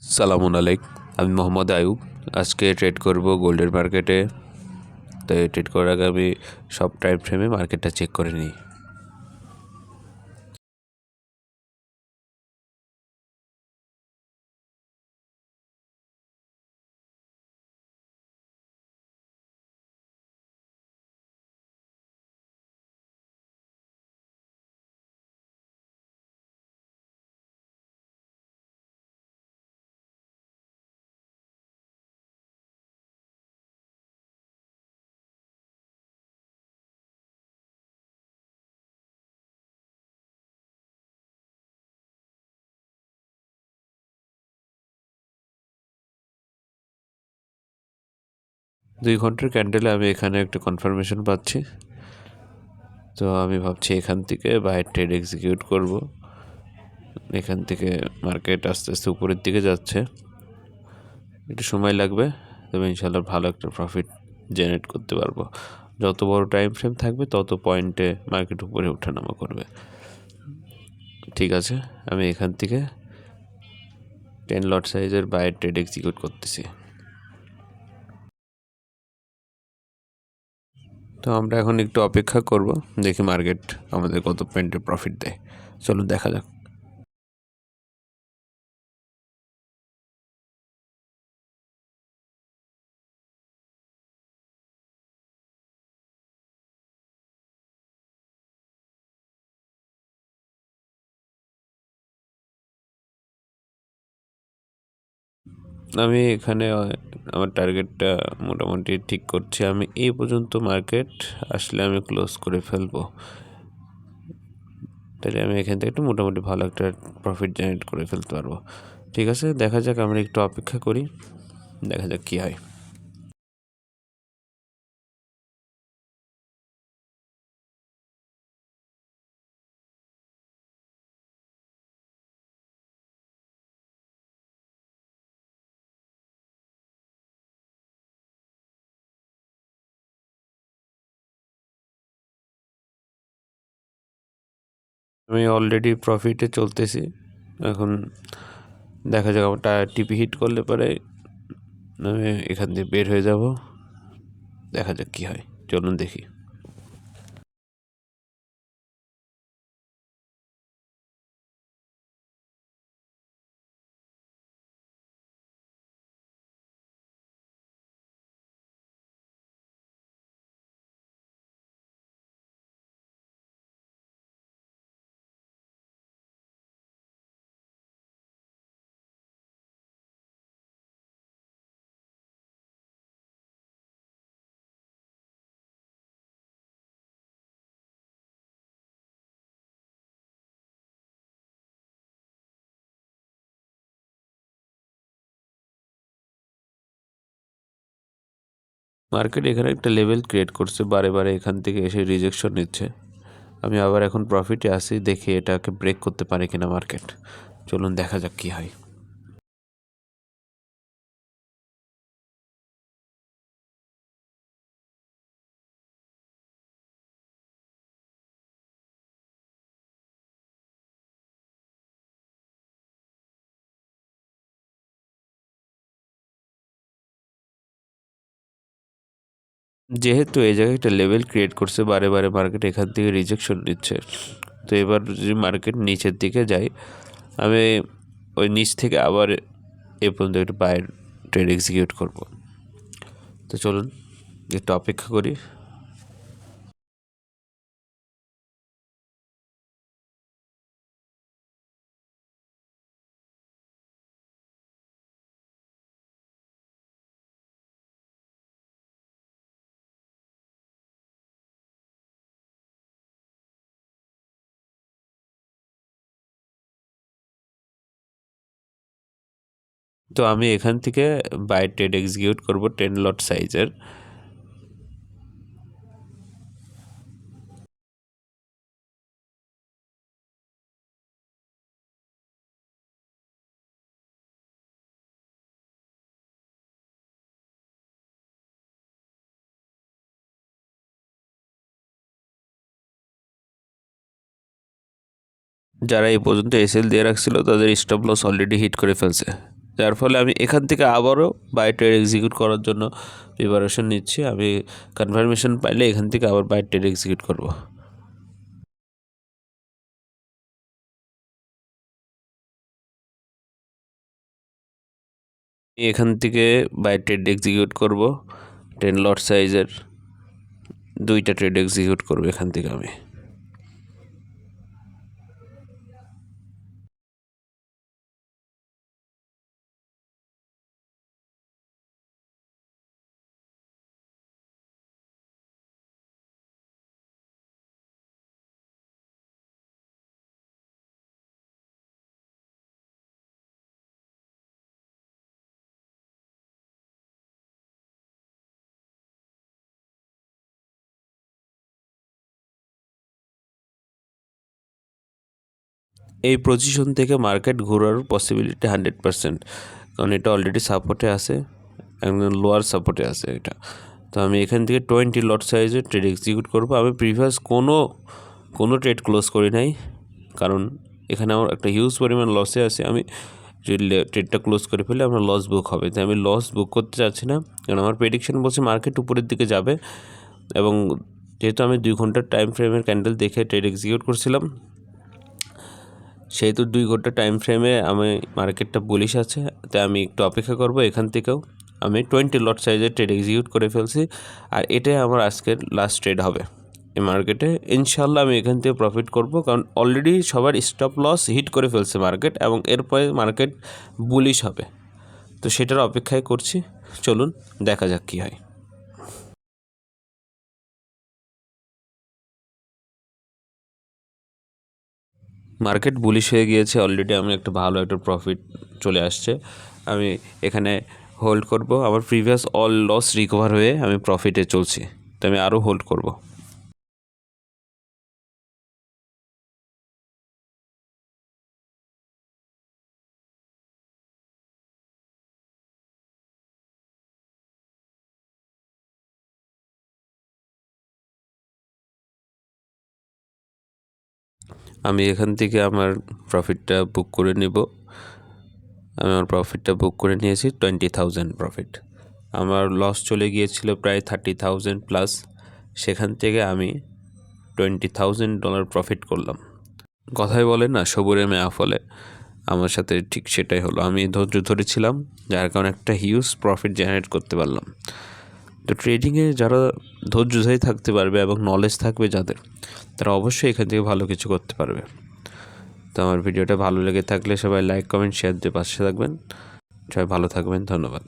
সালামুন আলাইক, আমি মোহাম্মদ আয়ুব। আজকে ট্রেড করব গোল্ডের মার্কেটে। তো ট্রেড করার আগে আমি সব টাইম ফ্রেমে মার্কেটটা চেক করে নিই। 2 ঘন্টার ক্যান্ডেলে আমি এখানে একটা কনফার্মেশন পাচ্ছি। তো আমি ভাবছি এখান থেকে বাইরের ট্রেড এক্সিকিউট করব। এখান থেকে মার্কেট আস্তে আস্তে উপরের দিকে যাচ্ছে, একটু সময় লাগবে, তবে ইনশাল্লাহ ভালো একটা প্রফিট জেনারেট করতে পারবো। যত বড় টাইম ফ্রেম থাকবে তত পয়েন্টে মার্কেট উপরে ওঠানামা করবে। ঠিক আছে, আমি এখান থেকে 10 লট সাইজের বাইরের ট্রেড এক্সিকিউট করতেছি। তো আমরা এখন একটু অপেক্ষা করব, দেখি মার্কেট আমাদের কত পয়েন্টের প্রফিট দেয়। চলুন দেখা যাক। আমি এখানে আমার টার্গেটটা মোটামুটি ঠিক করছি। আমি এই পর্যন্ত মার্কেট আসলে আমি ক্লোজ করে ফেলবো, তাহলে আমি এখান থেকে একটু মোটামুটি ভালো একটা প্রফিট জেনারেট করে ফেলতে পারবো। ঠিক আছে, দেখা যাক, আমরা একটু অপেক্ষা করি, দেখা যাক কী হয়। আমি অলরেডি প্রফিটে চলতেছি। এখন দেখা যাক, আমার টিপি হিট করলে পরে আমি এখান দিয়ে বের হয়ে যাব। দেখা যাক কী হয়, চলুন দেখি। মার্কেট এখানে একটা লেভেল ক্রিয়েট করছে, বারে বারে এখান থেকে এসে রিজেকশন নিচ্ছে। আমি আবার এখন প্রফিটে আসি, দেখি এটাকে ব্রেক করতে পারে কিনা মার্কেট। চলুন দেখা যাক কী হয়। যেহেতু এই জায়গায় একটা লেভেল ক্রিয়েট করছে, বারে বারে মার্কেট এখান থেকে রিজেকশন নিচ্ছে। তো এবার যদি মার্কেট নিচের দিকে যায়, আমি ওই নিচ থেকে আবার এ পর্যন্ত একটু বাইরের ট্রেড এক্সিকিউট করব। তো চলুন একটু অপেক্ষা করি। তো আমি এখান থেকে বাই ট্রেড এক্সিকিউট করব 10 লট সাইজের। যারা এই পর্যন্ত এসএল দিয়ে রাখছিল তাদের স্টপ লস অলরেডি হিট করে ফেলছে। যার ফলে আমি এখান থেকে আবারও বাই ট্রেড এক্সিকিউট করার জন্য প্রিপারেশন নিচ্ছি। আমি কনফার্মেশন পাইলে এখান থেকে আবার বাই ট্রেড এক্সিকিউট করব। এখান থেকে বাই ট্রেড এক্সিকিউট করব 10 লট সাইজের 2টা ট্রেড এক্সিকিউট করব এখান থেকে আমি। এই পজিশন থেকে মার্কেট ঘোরার পসিবিলিটি 100%, কারণ এটা অলরেডি সাপোর্টে আছে, একদম লোয়ার সাপোর্টে আছে এটা। তো আমি এখান থেকে 20 লট সাইজে ট্রেড এক্সিকিউট করবো। আমি প্রিভিয়াস কোনো ট্রেড ক্লোজ করি নাই, কারণ এখানে আমার একটা হিউজ পরিমাণ লসে আছে। আমি ট্রেডটা ক্লোজ করে ফেলে আমার লস বুক হবে, তাই আমি লস বুক করতে চাচ্ছি না, কারণ আমার প্রেডিকশন বলছে মার্কেট উপরের দিকে যাবে। এবং যেহেতু আমি 2 ঘন্টার টাইম ফ্রেমের ক্যান্ডেল দেখে ট্রেড এক্সিকিউট করছিলাম, সেহেতু 2 ঘন্টা টাইম ফ্রেমে আমি মার্কেটটা বুলিশ আছে, তাই আমি একটু অপেক্ষা করব। এখান থেকেও আমি 20 লট সাইজের ট্রেড এক্সিকিউট করে ফেলছি, আর এটাই আমার আজকের লাস্ট ট্রেড হবে এই মার্কেটে। ইনশাল্লাহ আমি এখান থেকে প্রফিট করব, কারণ অলরেডি সবার স্টপ লস হিট করে ফেলছে মার্কেট, এবং এরপরে মার্কেট বুলিশ হবে। তো সেটার অপেক্ষায় করছি, চলুন দেখা যাক কী হয়। মার্কেট বুলিশ হয়ে গিয়েছে অলরেডি, আমি একটা ভালো একটা প্রফিট চলে আসছে। আমি এখানে হোল্ড করব, আমার প্রিভিয়াস অল লস রিকভার হয়ে আমি প্রফিটে চলছি, তো আমি আরও হোল্ড করব। আমি এখান থেকে আমার প্রফিটটা বুক করে নেব। আমি আমার প্রফিটটা বুক করে নিয়েছি 20,000 প্রফিট। আমার লস চলে গিয়েছিল প্রায় 30,000 প্লাস, সেখান থেকে আমি $20,000 প্রফিট করলাম। কথাই বলে না, সবুরে মেয়া ফলে, আমার সাথে ঠিক সেটাই হলো। আমি ধৈর্য ধরেছিলাম, যার কারণে একটা হিউজ প্রফিট জেনারেট করতে পারলাম। তো ট্রেডিংয়ে যারা ধৈর্য ধরে থাকতে পারবে এবং নলেজ থাকবে যাদের, তারা অবশ্যই এখান থেকে ভালো কিছু করতে পারবে। তো আমার ভিডিওটা ভালো লেগে থাকলে সবাই লাইক, কমেন্ট, শেয়ার দিয়ে পাশে থাকবেন। সবাই ভালো থাকবেন, ধন্যবাদ।